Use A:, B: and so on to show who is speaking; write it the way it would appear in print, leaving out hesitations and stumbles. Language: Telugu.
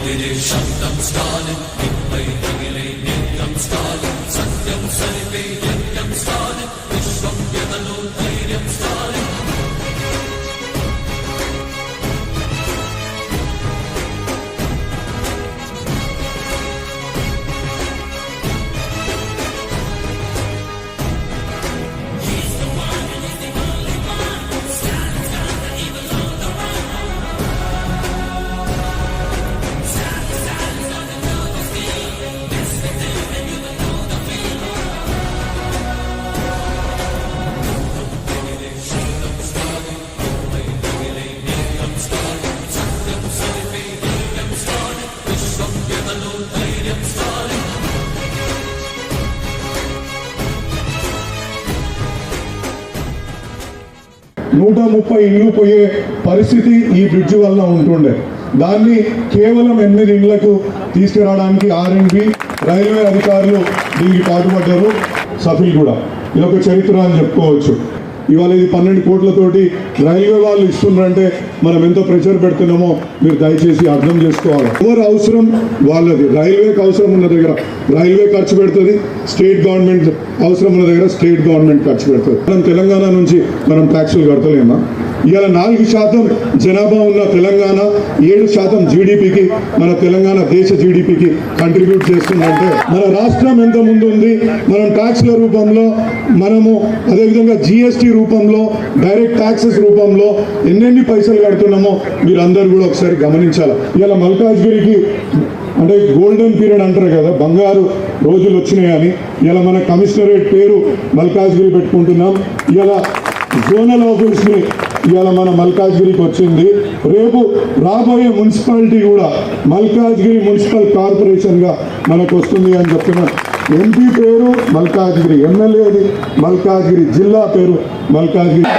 A: ₹130 ఇళ్ళు పోయే పరిస్థితి ఈ బ్రిడ్జ్ వల్ల ఉంటుండే. దాన్ని కేవలం 8 ఇళ్లకు తీసుకురావడానికి ఆర్ఎండ్బి రైల్వే అధికారులు దీనికి పాటుపడ్డారు. సఫిల్ కూడా ఇదొక చరిత్ర అని చెప్పుకోవచ్చు. ఇవాళ ఇది 12 కోట్లతోటి రైల్వే వాళ్ళు ఇస్తున్నారంటే మనం ఎంతో ప్రెషర్ పెడుతున్నామో మీరు దయచేసి అర్థం చేసుకోవాలి. ఎవరు అవసరం వాళ్ళది. రైల్వేకి అవసరం ఉన్న దగ్గర రైల్వే ఖర్చు పెడుతుంది, స్టేట్ గవర్నమెంట్ అవసరం ఉన్న దగ్గర స్టేట్ గవర్నమెంట్ ఖర్చు పెడుతుంది. మనం తెలంగాణ నుంచి మనం ట్యాక్సులు కడతలేమా? ఇవాళ 4% జనాభా ఉన్న తెలంగాణ 7% జీడిపికి మన తెలంగాణ దేశ జీడిపికి కంట్రిబ్యూట్ చేస్తుందంటే మన రాష్ట్రం ఎంత ముందు ఉంది. మనం ట్యాక్స్ల రూపంలో మనము అదేవిధంగా జిఎస్టీ రూపంలో డైరెక్ట్ ట్యాక్సెస్ రూపంలో ఎన్నెన్ని పైసలు కడుతున్నామో మీరందరూ కూడా ఒకసారి గమనించాలి. ఇవాళ మల్కాజ్గిరికి అంటే గోల్డెన్ పీరియడ్ అంటారు కదా, బంగారు రోజులు వచ్చినాయని ఇలా మన కమిషనరేట్ పేరు మల్కాజ్గిరి పెట్టుకుంటున్నాం. ఇలా జోనల్ ఆఫీస్ని ఇవాళ మన మల్కాజ్గిరికి వచ్చింది. రేపు రాబోయే మున్సిపాలిటీ కూడా మల్కాజ్గిరి మున్సిపల్ కార్పొరేషన్గా మనకు వస్తుంది అని చెప్తున్నాం. ఎంపీ పేరు మల్కాజ్గిరి, ఎమ్మెల్యేది మల్కాజ్గిరి, జిల్లా పేరు మల్కాజ్గిరి.